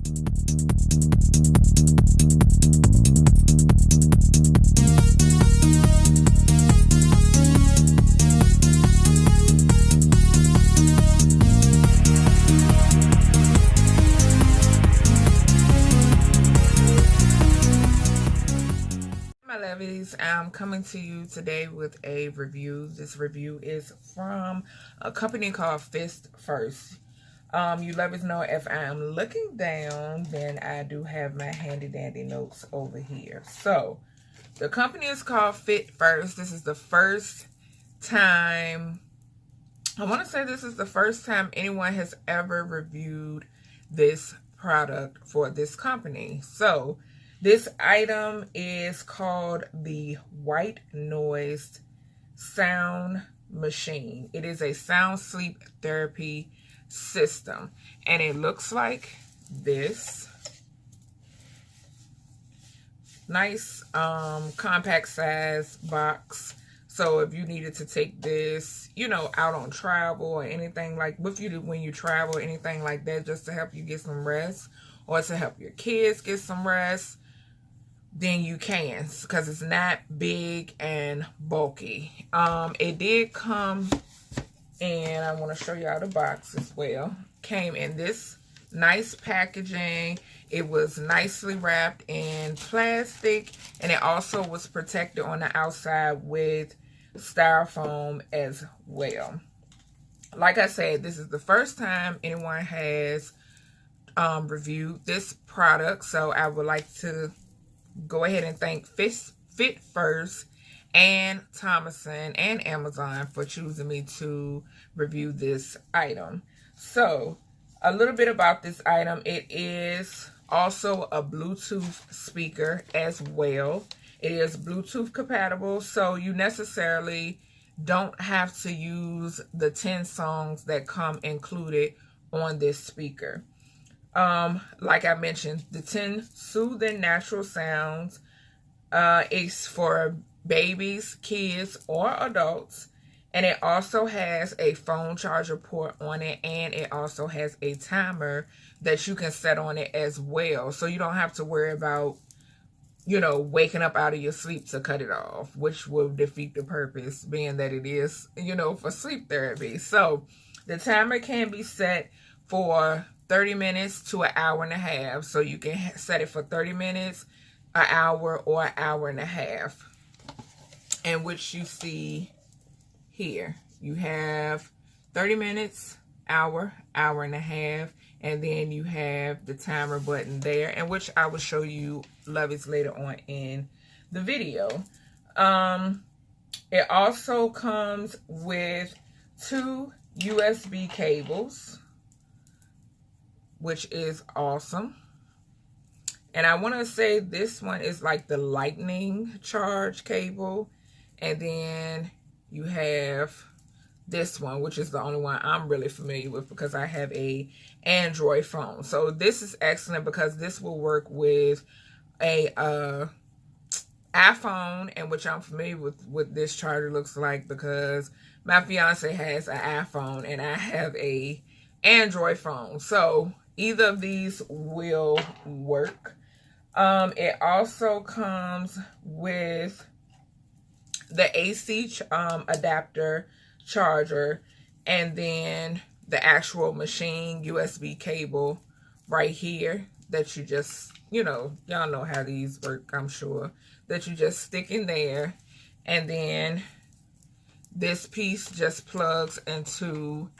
My lovies, I'm coming to you today with a review. This review is from a company called Fist First. You lovies know if I'm looking down, then I do have my handy dandy notes over here. So, the company is called Fit First. This is the first time, I want to say this is the first time anyone has ever reviewed this product for this company. So, this item is called the White Noise Sound Machine. It is a sound sleep therapy system. And it looks like this. Nice compact size box. So if you needed to take this, you know, out on travel or anything like with you when you travel, anything like that, just to help you get some rest or to help your kids get some rest, then you can, because it's not big and bulky. It did come, and I want to show y'all the box as well. Came in this nice packaging. It was nicely wrapped in plastic, and it also was protected on the outside with styrofoam as well. Like I said, this is the first time anyone has reviewed this product, so I would like to go ahead and thank Fit First and Thomason and Amazon for choosing me to review this item. So, a little bit about this item. It is also a Bluetooth speaker as well. It is Bluetooth compatible, so you necessarily don't have to use the 10 songs that come included on this speaker. Like I mentioned, the 10 soothing natural sounds is for babies, kids, or adults. And it also has a phone charger port on it, and it also has a timer that you can set on it as well. So you don't have to worry about, you know, waking up out of your sleep to cut it off, which will defeat the purpose, being that it is, you know, for sleep therapy. So the timer can be set for 30 minutes to an hour and a half. So you can set it for 30 minutes, an hour, or an hour and a half. And which you see here. You have 30 minutes, hour, hour and a half. And then you have the timer button there, and which I will show you lovies later on in the video. It also comes with 2 USB cables, which is awesome. And I want to say this one is like the lightning charge cable. And then you have this one, which is the only one I'm really familiar with because I have a Android phone. So this is excellent because this will work with a iPhone, and which I'm familiar with what this charger looks like because my fiance has an iPhone and I have a Android phone. So either of these will work. It also comes with the AC adapter charger, and then the actual machine USB cable right here that you just, you know, y'all know how these work, I'm sure, that you just stick in there, and then this piece just plugs into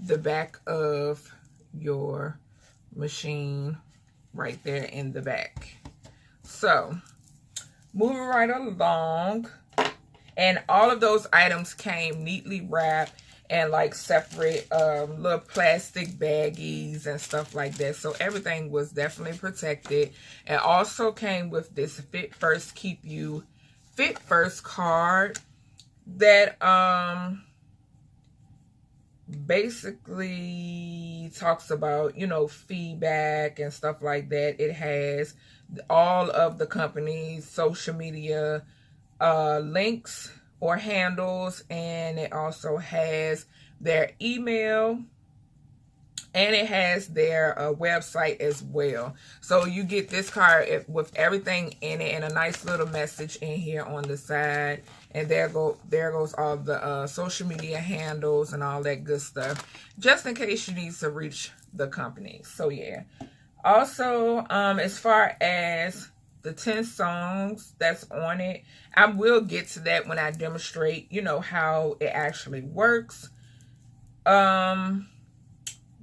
the back of your machine right there in the back. So moving right along, and all of those items came neatly wrapped and like separate little plastic baggies and stuff like that. So everything was definitely protected. It also came with this Fit First Keep You Fit First card that basically talks about, you know, feedback and stuff like that. It has all of the company's social media links or handles, and it also has their email And it has their website as well. So you get this card with everything in it and a nice little message in here on the side. And there goes all the social media handles and all that good stuff, just in case you need to reach the company. So yeah. Also, as far as the 10 songs that's on it, I will get to that when I demonstrate, you know, how it actually works.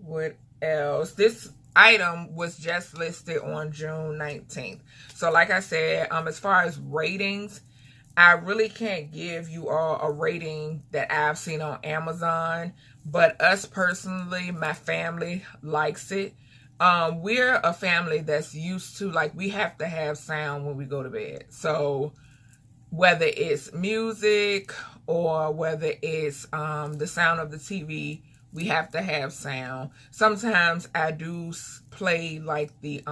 What else? This item was just listed on June 19th. So like I said, as far as ratings, I really can't give you all a rating that I've seen on Amazon, but us personally, my family likes it. We're a family that's used to, like, we have to have sound when we go to bed. So whether it's music or whether it's the sound of the TV, we have to have sound. Sometimes I do play like the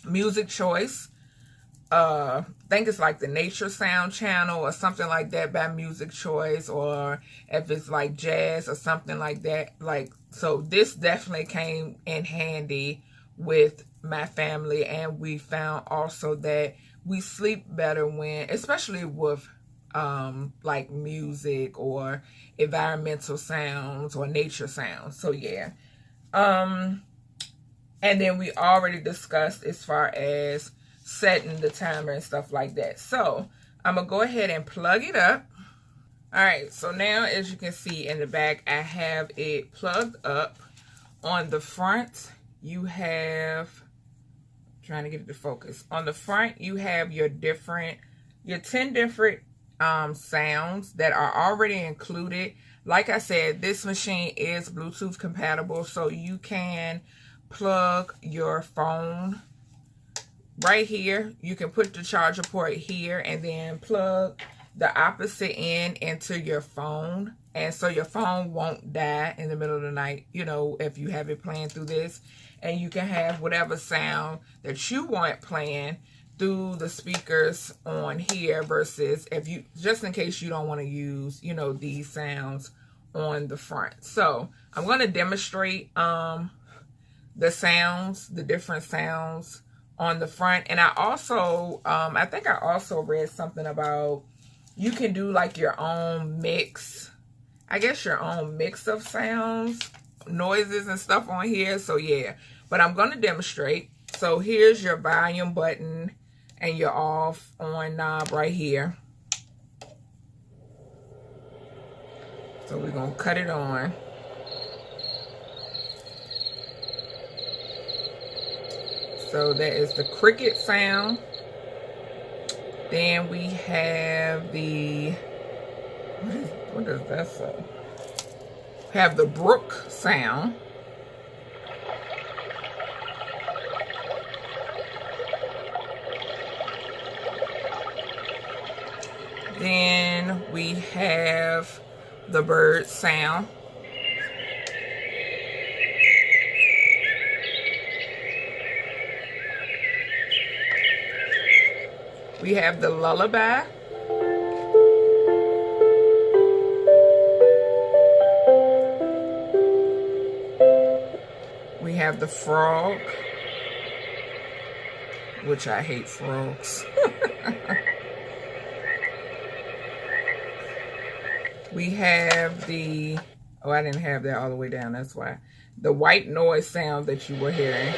music choice. I think it's like the Nature Sound channel or something like that by Music Choice, or if it's like jazz or something like that. Like, so this definitely came in handy with my family, and we found also that we sleep better when, especially with like music or environmental sounds or nature sounds. So yeah. And then we already discussed as far as setting the timer and stuff like that. So I'm gonna go ahead and plug it up. All right, so now as you can see in the back, I have it plugged up. On the front, you have, trying to get it to focus. On the front, you have your 10 different sounds that are already included. Like I said, this machine is Bluetooth compatible, so you can plug your phone right here. You can put the charger port here and then plug the opposite end into your phone, and so your phone won't die in the middle of the night, you know, if you have it playing through this. And you can have whatever sound that you want playing through the speakers on here, versus if you, just in case you don't want to use, you know, these sounds on the front. So I'm going to demonstrate the sounds, the different sounds on the front. And I also, I think I also read something about you can do like your own mix, I guess your own mix of sounds, noises and stuff on here. So yeah, but I'm going to demonstrate. So here's your volume button and your off on knob right here. So we're going to cut it on. So that is the cricket sound. Then we have the, what does that say? Have the brook sound. Then we have the bird sound. We have the lullaby. We have the frog, which I hate frogs. We have the, oh, I didn't have that all the way down, that's why. The white noise sound that you were hearing.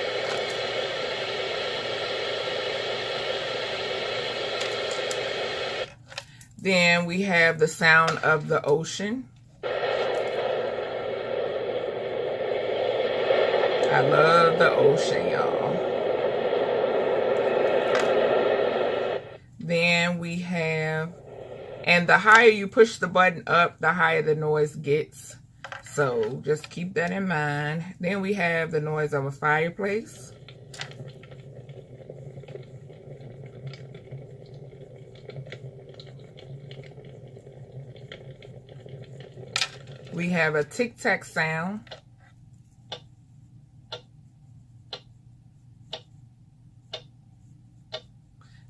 Then we have the sound of the ocean. I love the ocean, y'all. Then we have, and the higher you push the button up, the higher the noise gets. So just keep that in mind. Then we have the noise of a fireplace. We have a tic-tac sound.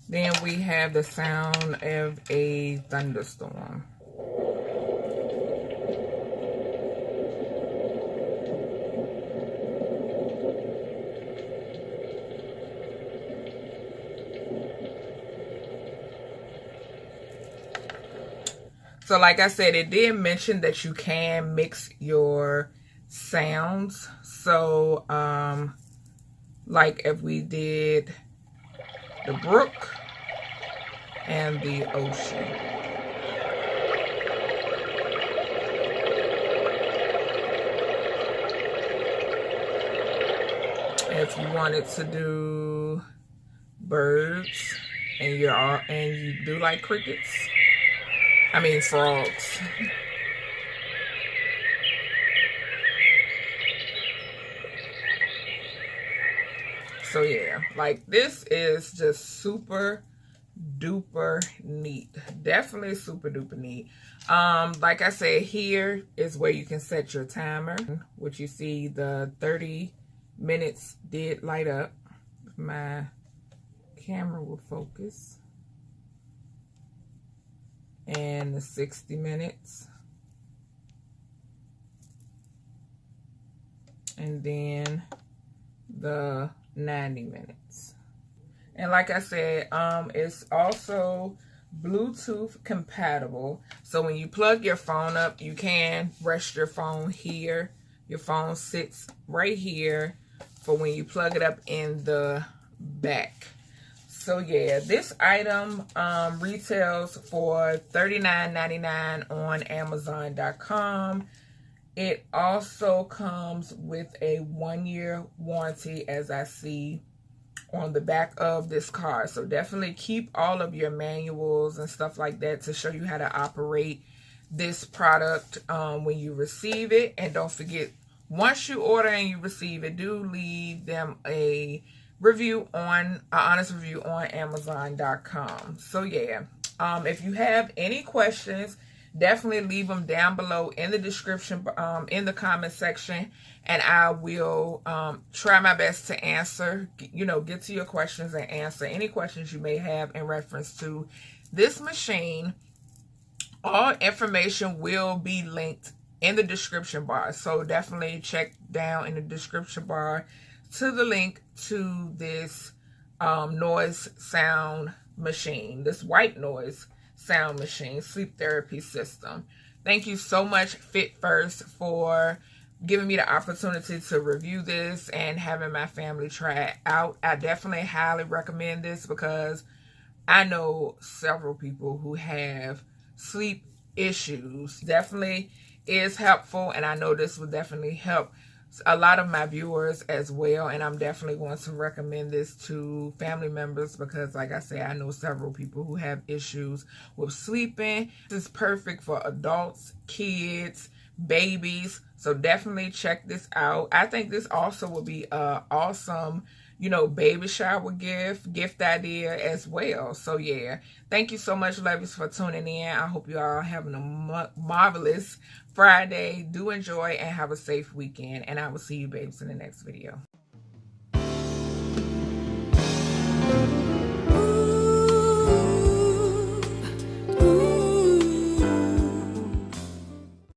Then we have the sound of a thunderstorm. So like I said, it did mention that you can mix your sounds. So like if we did the brook and the ocean. If you wanted to do birds and you do like crickets, I mean frogs. So yeah, like this is just super duper neat. Definitely super duper neat. Like I said, here is where you can set your timer, which you see the 30 minutes did light up. My camera will focus. And the 60 minutes. And then the 90 minutes. And like I said, it's also Bluetooth compatible. So when you plug your phone up, you can rest your phone here. Your phone sits right here for when you plug it up in the back. So yeah, this item retails for $39.99 on Amazon.com. It also comes with a 1-year warranty, as I see on the back of this card. So definitely keep all of your manuals and stuff like that to show you how to operate this product when you receive it. And don't forget, once you order and you receive it, do leave them a review on, an honest review on Amazon.com. So yeah, if you have any questions, definitely leave them down below in the description, in the comment section, and I will try my best to answer, get to your questions and answer any questions you may have in reference to this machine. All information will be linked in the description bar, so definitely check down in the description bar to the link to this noise sound machine, this white noise sound machine sleep therapy system. Thank you so much, Fit First, for giving me the opportunity to review this and having my family try it out. I definitely highly recommend this because I know several people who have sleep issues. Definitely is helpful, and I know this will definitely help a lot of my viewers as well, and I'm definitely going to recommend this to family members because, like I say, I know several people who have issues with sleeping. This is perfect for adults, kids, babies, so definitely check this out. I think this also will be a awesome, baby shower gift idea as well. So yeah, thank you so much, lovies, for tuning in. I hope you all having a marvelous Friday. Do enjoy and have a safe weekend, and I will see you babes in the next video.